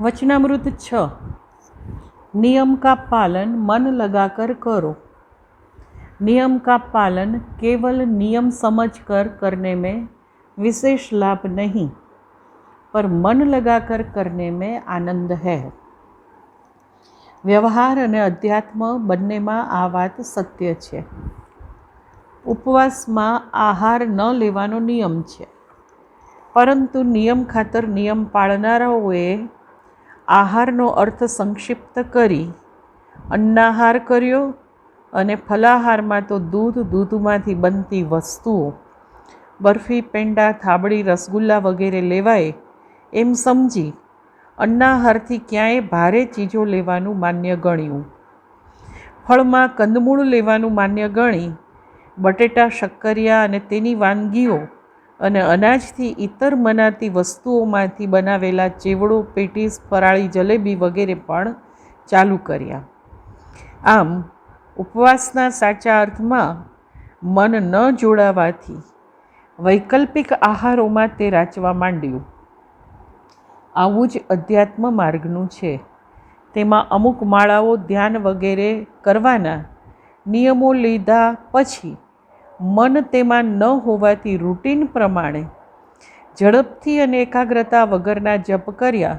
वचनामृत 6। नियम का पालन मन लगाकर करो। नियम का पालन केवल नियम समझकर करने में विशेष लाभ नहीं, पर मन लगाकर करने में आनंद है। व्यवहार અને અધ્યાત્મ બંનેમાં આ વાત સત્ય છે। ઉપવાસમાં આહાર ન લેવાનો નિયમ છે, પરંતુ નિયમ ખાતર નિયમ પાળનારાઓએ આહારનો અર્થ સંક્ષિપ્ત કરી અન્નાહાર કર્યો અને ફલાહારમાં તો દૂધમાંથી બનતી વસ્તુઓ, બરફી, પેંડા, થાબડી, રસગુલ્લા વગેરે લેવાય એમ સમજી અન્નાહારથી ક્યાંય ભારે ચીજો લેવાનું માન્ય ગણ્યું। ફળમાં કંદમૂળ લેવાનું માન્ય ગણી બટેટા, શક્કરિયા અને તેની વાનગીઓ અને અનાજથી ઇતર મનાતી વસ્તુઓમાંથી બનાવેલા ચેવડો, પેટીસ, ફરાળી જલેબી વગેરે પણ ચાલુ કર્યા। આમ ઉપવાસના સાચા અર્થમાં મન ન જોડાવાથી વૈકલ્પિક આહારોમાં તે રાચવા માંડ્યું। આવું જ અધ્યાત્મ માર્ગનું છે। તેમાં અમુક માળાઓ, ધ્યાન વગેરે કરવાના નિયમો લીધા પછી મન તેમાં ન હોવાથી રૂટીન પ્રમાણે ઝડપથી અને એકાગ્રતા વગરના જપ કર્યા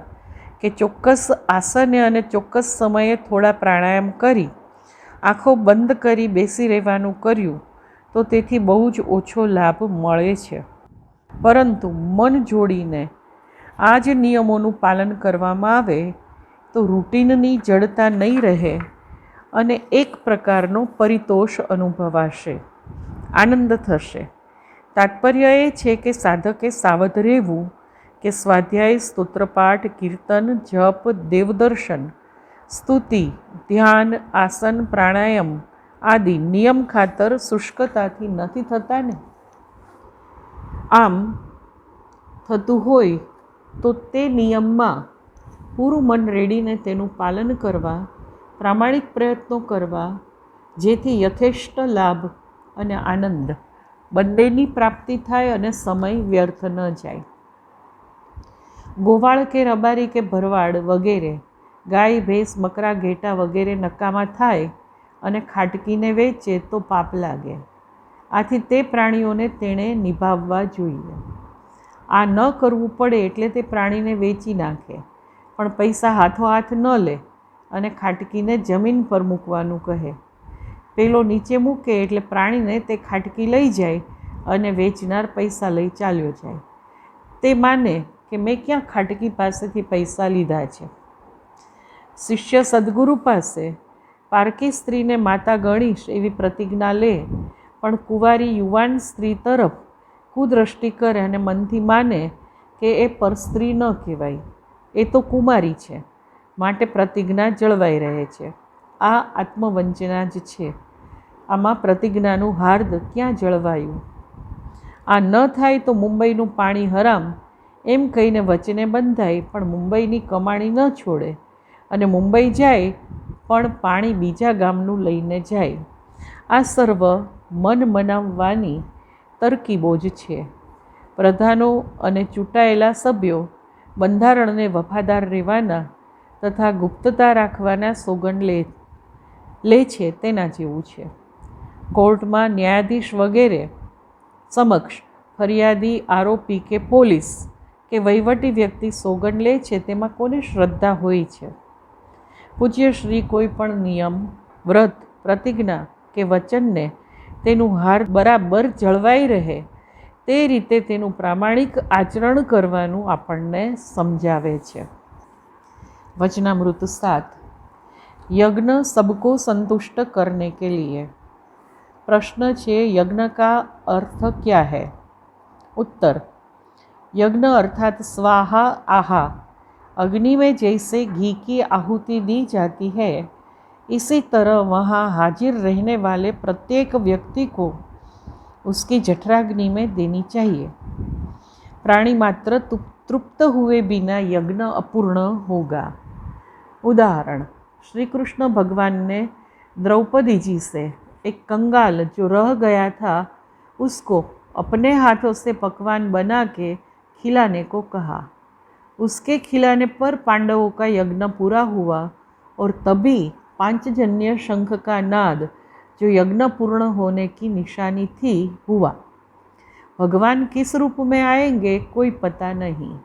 કે ચોક્કસ આસને અને ચોક્કસ સમયે થોડા પ્રાણાયામ કરી આંખો બંધ કરી બેસી રહેવાનું કર્યું તો તેથી બહુ જ ઓછો લાભ મળે છે। પરંતુ મન જોડીને આ જ નિયમોનું પાલન કરવામાં આવે તો રૂટીનની જડતા નહીં રહે અને એક પ્રકારનો પરિતોષ અનુભવાશે, આનંદ થશે। તાત્પર્ય એ છે કે સાધકે સાવધ રહેવું કે સ્વાધ્યાય, સ્તોત્રપાઠ, કીર્તન, જપ, દેવદર્શન, સ્તુતિ, ધ્યાન, આસન, પ્રાણાયામ આદિ નિયમ ખાતર શુષ્કતાથી નથી થતા ને? આમ થતું હોય તો તે નિયમમાં પૂરું મન રેડીને તેનું પાલન કરવા, પ્રામાણિક પ્રયત્નો કરવા, જેથી યથેષ્ટ લાભ અને આનંદ બંનેની પ્રાપ્તિ થાય અને સમય વ્યર્થ ન જાય। ગોવાળ કે રબારી કે ભરવાડ વગેરે ગાય, ભેંસ, બકરા, ઘેટા વગેરે નકામા થાય અને ખાટકીને વેચે તો પાપ લાગે। આથી તે પ્રાણીઓને તેણે નિભાવવા જોઈએ। આ ન કરવું પડે એટલે તે પ્રાણીને વેચી નાખે, પણ પૈસા હાથોહાથ ન લે અને ખાટકીને જમીન પર મૂકવાનું કહે। પેલો નીચે મૂકે એટલે પ્રાણીને તે ખાટકી લઈ જાય અને વેચનાર પૈસા લઈ ચાલ્યો જાય। તે માને કે મેં ક્યાં ખાટકી પાસેથી પૈસા લીધા છે। શિષ્ય સદગુરુ પાસે પારકી સ્ત્રીને માતા ગણીશ એવી પ્રતિજ્ઞા લે, પણ કુંવારી યુવાન સ્ત્રી તરફ કુદ્રષ્ટિ કરે અને મનથી માને કે એ પરસ્ત્રી ન કહેવાય, એ તો કુમારી છે, માટે પ્રતિજ્ઞા જળવાઈ રહે છે। આ આત્મવંચના જ છે। આમાં પ્રતિજ્ઞાનું હાર્દ ક્યાં જળવાયું? આ ન થાય તો મુંબઈનું પાણી હરામ એમ કહીને વચને બંધાય, પણ મુંબઈની કમાણી ન છોડે અને મુંબઈ જાય પણ પાણી બીજા ગામનું લઈને જાય। આ સર્વ મન મનાવવાની તરકીબો જ છે। પ્રધાનો અને ચૂંટાયેલા સભ્યો બંધારણને વફાદાર રહેવાના તથા ગુપ્તતા રાખવાના સોગંદ લે છે તેના જેવું છે। કોર્ટમાં ન્યાયાધીશ વગેરે સમક્ષ ફરિયાદી, આરોપી કે પોલીસ કે વહીવટી વ્યક્તિ સોગંદ લે છે તેમાં કોને શ્રદ્ધા હોય છે? પૂજ્ય શ્રી કોઈ પણ નિયમ, વ્રત, પ્રતિજ્ઞા કે વચનને તેનું હાર બરાબર જળવાઈ રહે તે રીતે તેનું પ્રામાણિક આચરણ કરવાનું આપણને સમજાવે છે। वचनामृत 7। यज्ञ सबको संतुष्ट करने के लिए। प्रश्न छे, यज्ञ का अर्थ क्या है? उत्तर, यज्ञ अर्थात स्वाहा आहा। अग्नि में जैसे घी की आहुति दी जाती है, इसी तरह वहाँ हाजिर रहने वाले प्रत्येक व्यक्ति को उसकी जठराग्नि में देनी चाहिए। प्राणी मात्र तृप्त हुए बिना यज्ञ अपूर्ण होगा। उदाहरण, श्री कृष्ण भगवान ने द्रौपदी जी से एक कंगाल जो रह गया था उसको अपने हाथों से पकवान बना के खिलाने को कहा। उसके खिलाने पर पांडवों का यज्ञ पूरा हुआ और तभी पांचजन्य शंख का नाद जो यज्ञ पूर्ण होने की निशानी थी हुआ। भगवान किस रूप में आएंगे कोई पता नहीं,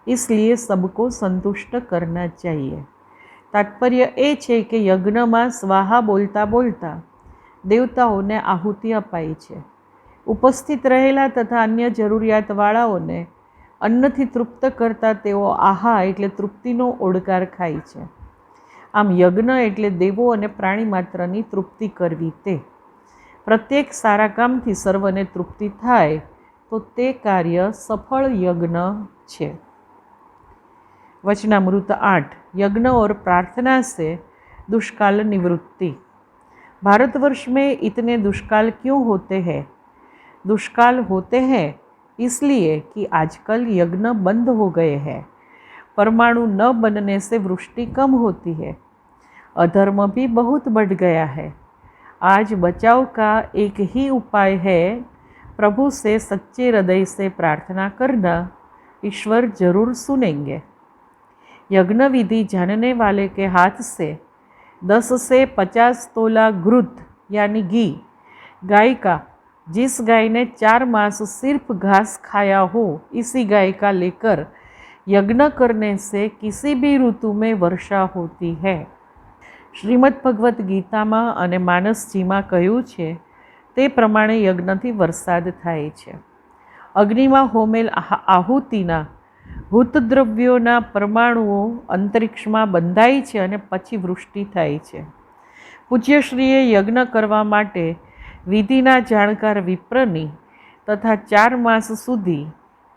इसलिए सबको संतुष्ट करना चाहिए। तात्पर्य એ છે કે યજ્ઞમાં સ્વાહા બોલતા બોલતા દેવતાઓને આહુતિ અપાય છે। ઉપસ્થિત રહેલા તથા અન્ય જરૂરિયાતવાળાઓને અન્નથી તૃપ્ત કરતા તેઓ આહા એટલે તૃપ્તિનો ઓડકાર ખાય છે। આમ યજ્ઞ એટલે દેવો અને પ્રાણી માત્રની તૃપ્તિ કરવી તે। પ્રત્યેક સારા કામથી સર્વને તૃપ્તિ થાય તો તે કાર્ય સફળ યજ્ઞ છે। वचनामृत 8 यज्ञ और प्रार्थना से दुष्काल निवृत्ति। भारतवर्ष में इतने दुष्काल क्यों होते हैं? दुष्काल होते हैं इसलिए कि आजकल यज्ञ बंद हो गए हैं। परमाणु न बनने से वृष्टि कम होती है। अधर्म भी बहुत बढ़ गया है। आज बचाव का एक ही उपाय है, प्रभु से सच्चे हृदय से प्रार्थना करना, ईश्वर जरूर सुनेंगे। यज्ञ विधि जानने वाले के हाथ से 10 से 50 तोला घृत यानी घी गाय का, जिस गाय ने 4 मास सिर्फ घास खाया हो, इसी गाय का लेकर यज्ञ करने से किसी भी ऋतु में वर्षा होती है। श्रीमद् भगवत गीता में अने मानसजी में कह्युं छे ते प्रमाणे यज्ञथी वरसाद थाय छे। अग्नि में होमेल आहुतिना भूतद्रव्योना परमाणुओ अंतरिक्षમાં બંધાય છે અને પછી વૃષ્ટિ થાય છે। પૂજ્યશ્રીએ યજ્ઞ કરવા માટે વિધિના જાણકાર વિપ્રની તથા 4 માસ સુધી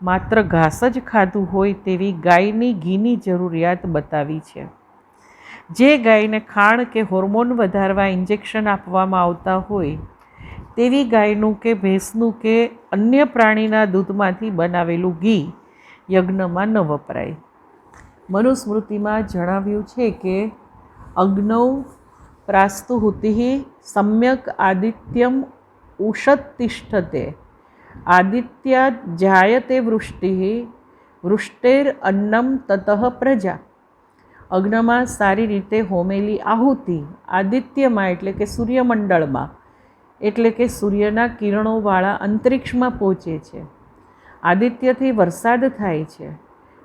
માત્ર ઘાસ જ ખાધું હોય તેવી ગાયની ઘીની જરૂરિયાત બતાવી છે। જે ગાયને ખાણ કે હોર્મોન વધારવા ઇન્જેક્શન આપવામાં આવતા હોય તેવી ગાયનું કે ભેંસનું કે અન્ય પ્રાણીના દૂધમાંથી બનાવેલું ઘી યજ્ઞમાં ન વપરાય। મનુસ્મૃતિમાં જણાવ્યું છે કે અગ્નૌ પ્રાસ્તુહુતિ સમ્યક આદિત્યમ ઉષત્તિષ્ઠતે આદિત્યાદ જાયતે વૃષ્ટિ વૃષ્ટેર અન્નમ તતઃ પ્રજા। અગ્નમાં સારી રીતે હોમેલી આહુતિ આદિત્યમાં એટલે કે સૂર્યમંડળમાં એટલે કે સૂર્યના કિરણોવાળા અંતરિક્ષમાં પહોંચે છે। આદિત્યથી વરસાદ થાય છે,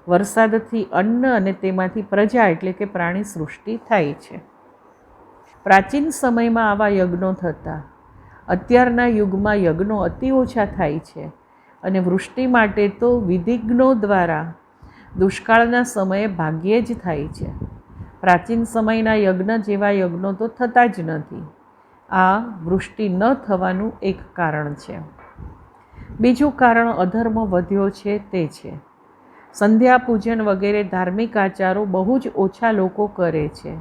વરસાદથી અન્ન અને તેમાંથી પ્રજા એટલે કે પ્રાણી સૃષ્ટિ થાય છે। પ્રાચીન સમયમાં આવા યજ્ઞો થતા। અત્યારના યુગમાં યજ્ઞો અતિ ઓછા થાય છે અને વૃષ્ટિ માટે તો વિધિજ્ઞો દ્વારા દુષ્કાળના સમયે ભાગ્યે જ થાય છે। પ્રાચીન સમયના યજ્ઞ જેવા યજ્ઞો તો થતા જ નથી। આ વૃષ્ટિ ન થવાનું એક કારણ છે। બીજું કારણ અધર્મ વધ્યો છે તે છે। સંધ્યા પૂજન વગેરે ધાર્મિક આચારો બહુ જ ઓછા લોકો કરે છે।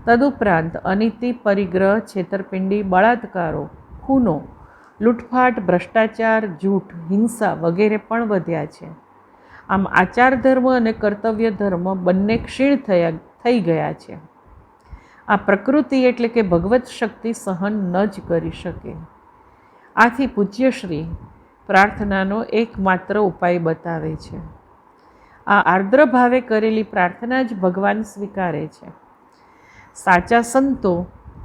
તદુપરાંત અનીતિ, પરિગ્રહ, છેતરપિંડી, બળાત્કારો, ખૂનો, લૂંટફાટ, ભ્રષ્ટાચાર, જૂઠ, હિંસા વગેરે પણ વધ્યા છે। આમ આચાર ધર્મ અને કર્તવ્ય ધર્મ બંને ક્ષીણ થઈ ગયા છે। આ પ્રકૃતિ એટલે કે ભગવત શક્તિ સહન ન જ કરી શકે। આથી પૂજ્યશ્રી પ્રાર્થનાનો એકમાત્ર ઉપાય બતાવે છે। આ આર્દ્ર ભાવે કરેલી પ્રાર્થના જ ભગવાન સ્વીકારે છે। સાચા સંતો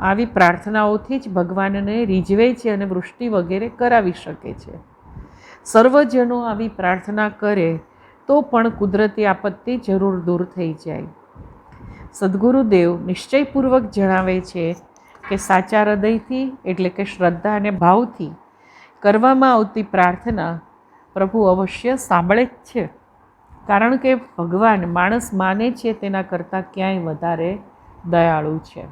આવી પ્રાર્થનાઓથી જ ભગવાનને રીઝવે છે અને વૃષ્ટિ વગેરે કરાવી શકે છે। સર્વજનો આવી પ્રાર્થના કરે તો પણ કુદરતી આપત્તિ જરૂર દૂર થઈ જાય। સદ્ગુરુદેવ નિશ્ચયપૂર્વક જણાવે છે કે સાચા હૃદયથી એટલે કે શ્રદ્ધા અને ભાવથી કરવામાં આવતી પ્રાર્થના પ્રભુ અવશ્ય સાંભળે જ છે। કારણ કે ભગવાન માણસ માને છે તેના કરતાં ક્યાંય વધારે દયાળુ છે।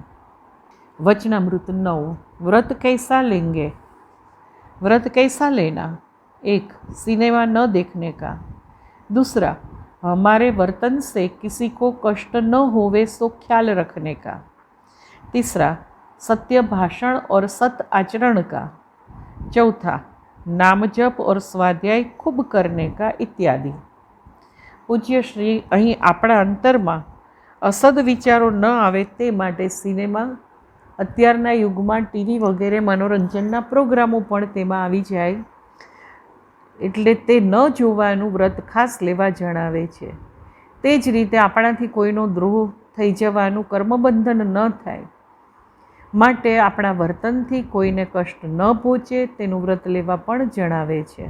वचनामृत 9 व्रत कैसा लेंगे? व्रत कैसा लेना? 1 सिनेमा न देखने का। 2 हमारे वर्तन से किसी को कष्ट न होवे सो ख्याल रखने का। 3 सत्य भाषण और सत आचरण का। 4 नाम जप और स्वाध्याय खूब करने का इत्यादि। पूज्य श्री અહીં આપણા અંતરમાં અસદ વિચારો ન આવે તે માટે સિનેમા, અત્યારના યુગમાં ટીવી વગેરે મનોરંજનના પ્રોગ્રામો પણ તેમાં આવી જાય એટલે તે ન જોવાનું વ્રત ખાસ લેવા જણાવે છે। તે જ રીતે આપણાથી કોઈનો દ્રોહ થઈ જવાનું કર્મબંધન ન થાય માટે આપણા વર્તનથી કોઈને કષ્ટ ન પહોંચે તેનું વ્રત લેવા પણ જણાવે છે.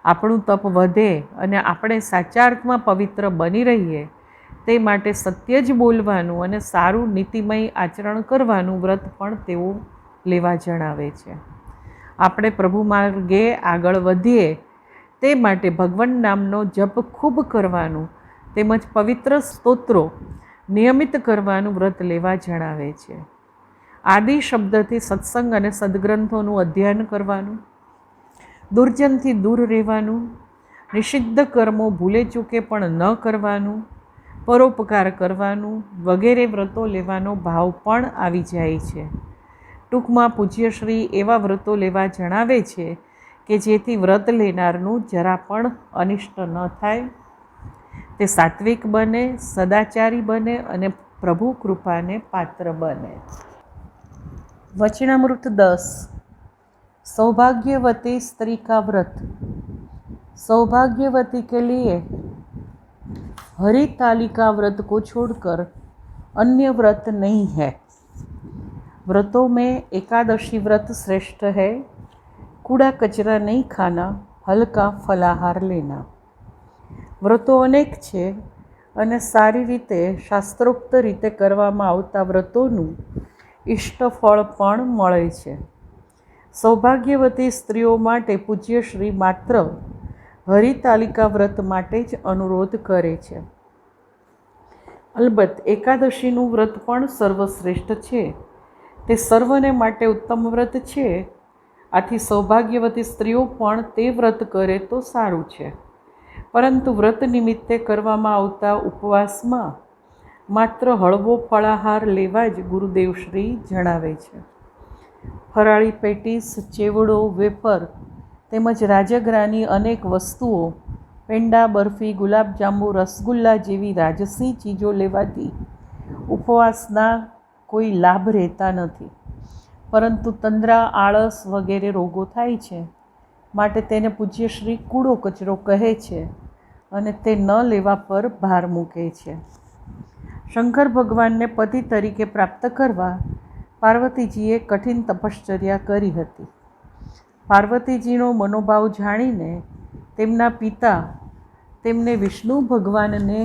આપણું તપ વધે અને આપણે સાચા અર્થમાં પવિત્ર બની રહીએ તે માટે સત્ય જ બોલવાનું અને સારું નીતિમય આચરણ કરવાનું વ્રત પણ તેઓ લેવા જણાવે છે. આપણે પ્રભુ માર્ગે આગળ વધીએ તે માટે ભગવાન નામનો જપ ખૂબ કરવાનું તેમજ પવિત્ર સ્તોત્રો નિયમિત કરવાનું વ્રત લેવા જણાવે છે. આદિ શબ્દથી સત્સંગ અને સદગ્રંથોનું અધ્યયન કરવાનું, દુર્જનથી દૂર રહેવાનું, નિષિદ્ધ કર્મો ભૂલે ચૂકે પણ ન કરવાનું, પરોપકાર કરવાનું વગેરે વ્રતો લેવાનો ભાવ પણ આવી જાય છે. ટૂંકમાં પૂજ્યશ્રી એવા વ્રતો લેવા જણાવે છે કે જેથી વ્રત લેનારનું જરા પણ અનિષ્ટ ન થાય, તે સાત્વિક બને, સદાચારી બને અને પ્રભુ કૃપાને પાત્ર બને. वचनामृत 10 सौभाग्यवती स्त्री का व्रत। सौभाग्यवती के लिए हरितालिका व्रत को छोड़कर अन्य व्रत नहीं है। व्रतों में एकादशी व्रत श्रेष्ठ है। कूड़ा कचरा नहीं खाना, हल्का फलाहार लेना। व्रतो अनेक છે અને સારી રીતે શાસ્ત્રોક્ત રીતે કરવામાં આવતા વ્રતોનું ઇષ્ટફળ પણ મળે છે. સૌભાગ્યવતી સ્ત્રીઓ માટે પૂજ્યશ્રી માત્ર હરિતાલિકા વ્રત માટે જ અનુરોધ કરે છે. અલબત્ત એકાદશીનું વ્રત પણ સર્વશ્રેષ્ઠ છે. તે સર્વને માટે ઉત્તમ વ્રત છે. આથી સૌભાગ્યવતી સ્ત્રીઓ પણ તે વ્રત કરે તો સારું છે. પરંતુ વ્રત નિમિત્તે કરવામાં આવતા ઉપવાસમાં માત્ર હળવો ફળાહાર લેવા જ ગુરુદેવશ્રી જણાવે છે. ફરાળી પેટીસ, ચેવડો, વેફર તેમજ રાજગરાની અનેક વસ્તુઓ, પેંડા, બરફી, ગુલાબજાંબુ, રસગુલ્લા જેવી રાજસી ચીજો લેવાથી ઉપવાસના કોઈ લાભ રહેતા નથી, પરંતુ તંદ્રા, આળસ વગેરે રોગો થાય છે. માટે તેને પૂજ્યશ્રી કૂડો કચરો કહે છે અને તે ન લેવા પર ભાર મૂકે છે. શંકર ભગવાનને પતિ તરીકે પ્રાપ્ત કરવા પાર્વતીજીએ કઠિન તપશ્ચર્યા કરી હતી. પાર્વતીજીનો મનોભાવ જાણીને તેમના પિતા તેમને વિષ્ણુ ભગવાનને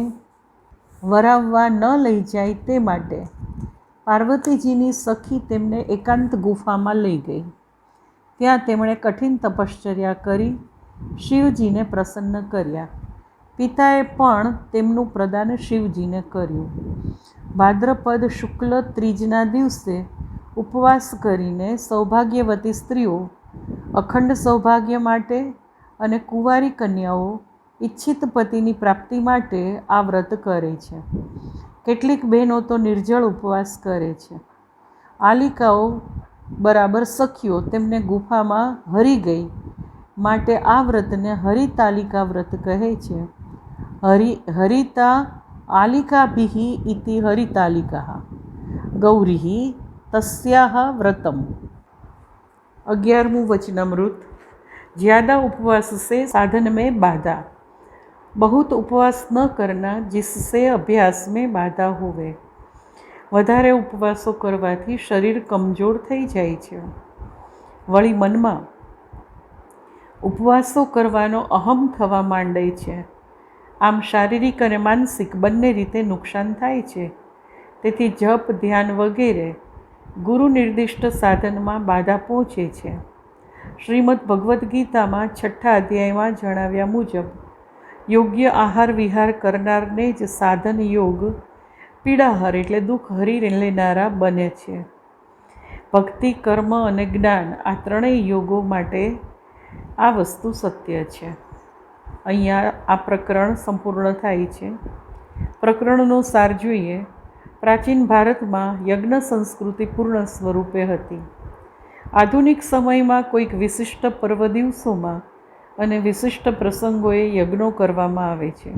વરાવવા ન લઈ જાય તે માટે પાર્વતીજીની સખી તેમને એકાંત ગુફામાં લઈ ગઈ. ત્યાં તેમણે કઠિન તપશ્ચર્યા કરી શિવજીને પ્રસન્ન કર્યા. પિતાએ પણ તેમનું પ્રદાન શિવજીને કર્યું. ભાદ્રપદ શુક્લ ત્રીજના દિવસે ઉપવાસ કરીને સૌભાગ્યવતી સ્ત્રીઓ અખંડ સૌભાગ્ય માટે અને કુંવારી કન્યાઓ ઈચ્છિત પતિની પ્રાપ્તિ માટે આ વ્રત કરે છે. કેટલીક બહેનો તો નિર્જળ ઉપવાસ કરે છે. આલિકાઓ બરાબર સખીઓ તેમને ગુફામાં હરી ગઈ માટે આ વ્રતને હરિતાલિકા વ્રત કહે છે. હરિતા આલિકાભિઃ ઇતિ હરિતાલિકા ગૌરી तस्याह व्रतम। 11वां वचनामृत। ज़्यादा उपवास से साधन में बाधा। बहुत उपवास न करना जिससे अभ्यास में बाधा होवे। વધારે ઉપવાસો કરવાથી શરીર કમજોર થઈ જાય છે. વળી મનમાં ઉપવાસો કરવાનો અહમ થવા માંડે છે. આમ શારીરિક અને માનસિક બંને રીતે નુકસાન થાય છે. તેથી જપ, ધ્યાન વગેરે ગુરુ નિર્દિષ્ટ સાધનમાં બાધા પહોંચે છે. શ્રીમદ્ ભગવદ્ ગીતામાં 6થા અધ્યાયમાં જણાવ્યા મુજબ યોગ્ય આહાર વિહાર કરનારને જ સાધન યોગ પીડાહર એટલે દુઃખ હરી લેનારા બને છે. ભક્તિ, કર્મ અને જ્ઞાન આ ત્રણેય યોગો માટે આ વસ્તુ સત્ય છે. અહીંયા આ પ્રકરણ સંપૂર્ણ થાય છે. પ્રકરણનો સાર જોઈએ. પ્રાચીન ભારતમાં યજ્ઞ સંસ્કૃતિ પૂર્ણ સ્વરૂપે હતી. આધુનિક સમયમાં કોઈક વિશિષ્ટ પર્વ દિવસોમાં અને વિશિષ્ટ પ્રસંગોએ યજ્ઞો કરવામાં આવે છે.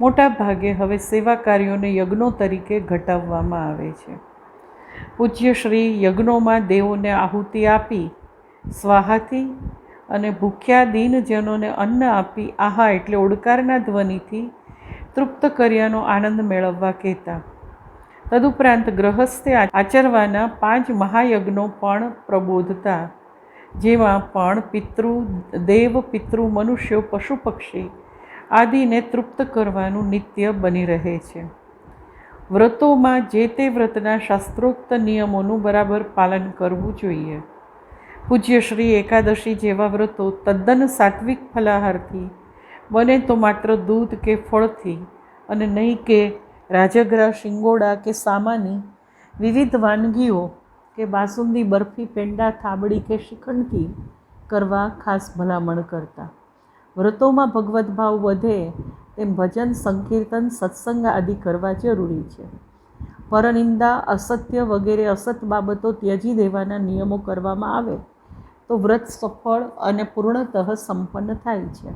મોટા ભાગે હવે સેવા કાર્યોને યજ્ઞો તરીકે ઘટાવવામાં આવે છે. પૂજ્ય શ્રી યજ્ઞોમાં દેવોને આહુતિ આપી સ્વાહાથી અને ભૂખ્યા દીનજનોને અન્ન આપી આહા એટલે ઓડકારના ધ્વનિથી તૃપ્ત કર્યાનો આનંદ મેળવવા કહેતા. તદુપરાંત ગ્રહસ્થે આચરવાના 5 મહાયજ્ઞો પણ પ્રબોધતા, જેમાં પણ પિતૃ, દેવ, પિતૃ, મનુષ્યો, પશુ, પક્ષી આદિને તૃપ્ત કરવાનું નિત્ય બની રહે છે. વ્રતોમાં જે તે વ્રતના શાસ્ત્રોક્ત નિયમોનું બરાબર પાલન કરવું જોઈએ. પૂજ્ય શ્રી એકાદશી જેવા વ્રતો તદ્દન સાત્વિક ફલાહારથી, બને તો માત્ર દૂધ કે ફળથી, અને નહીં કે રાજગરા, શિંગોડા કે સામાની વિવિધ વાનગીઓ કે બાસુંદી, બરફી, પેંડા, થાબડી કે શ્રીખંડથી કરવા ખાસ ભલામણ કરતા. વ્રતોમાં ભગવદ્ ભાવ વધે તેમ ભજન, સંકીર્તન, સત્સંગ આદિ કરવા જરૂરી છે. પરનિંદા, અસત્ય વગેરે અસત બાબતો ત્યજી દેવાના નિયમો કરવામાં આવે તો વ્રત સફળ અને પૂર્ણતઃ સંપન્ન થાય છે.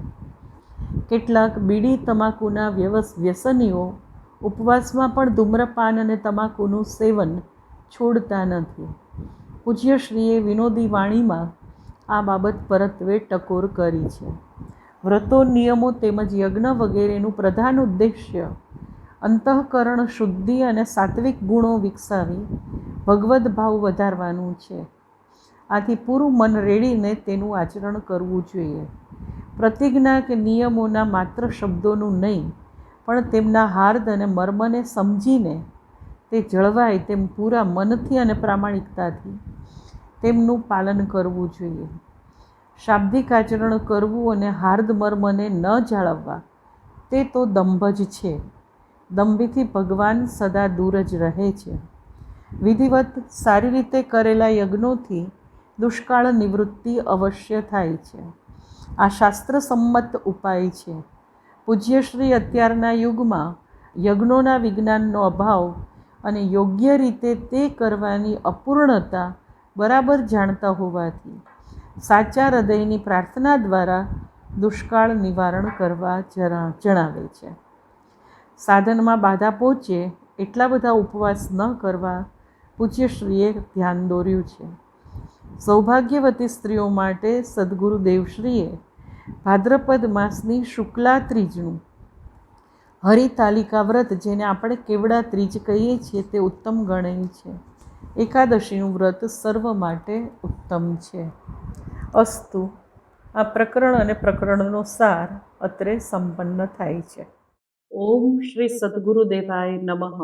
કેટલાક બીડી તમાકુના વ્યસનીઓ ઉપવાસમાં પણ ધૂમ્રપાન અને તમાકુનું સેવન છોડતા નથી. પૂજ્યશ્રીએ વિનોદી વાણીમાં આ બાબત પરત્વે ટકોર કરી છે. વ્રતો, નિયમો તેમજ યજ્ઞ વગેરેનું પ્રધાન ઉદ્દેશ્ય અંતઃકરણ શુદ્ધિ અને સાત્વિક ગુણો વિકસાવી ભગવદ્ ભાવ વધારવાનું છે. આથી પૂરું મન રેડીને તેનું આચરણ કરવું જોઈએ. પ્રતિજ્ઞા કે નિયમોના માત્ર શબ્દોનું નહીં, પણ તેમના હાર્દ અને મર્મને સમજીને તે જળવાય તેમ પૂરા મનથી અને પ્રામાણિકતાથી તેમનું પાલન કરવું જોઈએ. શાબ્દિક આચરણ કરવું અને હાર્દ મર્મને ન જાળવવા તે તો દંભ જ છે. દંભીથી ભગવાન સદા દૂર જ રહે છે. વિધિવત સારી રીતે કરેલા યજ્ઞોથી દુષ્કાળ નિવૃત્તિ અવશ્ય થાય છે. આ શાસ્ત્રસંમત ઉપાય છે. પૂજ્યશ્રી અત્યારના યુગમાં યજ્ઞોના વિજ્ઞાનનો અભાવ અને યોગ્ય રીતે તે કરવાની અપૂર્ણતા બરાબર જાણતા હોવાથી સાચા હૃદયની પ્રાર્થના દ્વારા દુષ્કાળ નિવારણ કરવા જણાવે છે. સાધનમાં બાધા પહોંચે એટલા બધા ઉપવાસ ન કરવા પૂજ્યશ્રીએ ધ્યાન દોર્યું છે. સૌભાગ્યવતી સ્ત્રીઓ માટે સદ્ગુરુ દેવશ્રીએ ભાદ્રપદ માસની શુક્લા ત્રીજનું હરિતાલિકા વ્રત, જેને આપણે કેવડા ત્રીજ કહીએ છીએ, તે ઉત્તમ ગણાય છે. એકાદશીનું વ્રત સર્વ માટે ઉત્તમ છે. અસ્તુ. આ પ્રકરણ અને પ્રકરણનો સાર અત્રે સંપન્ન થાય છે. ઓમ શ્રી સદ્ગુરુદેવાય નમઃ.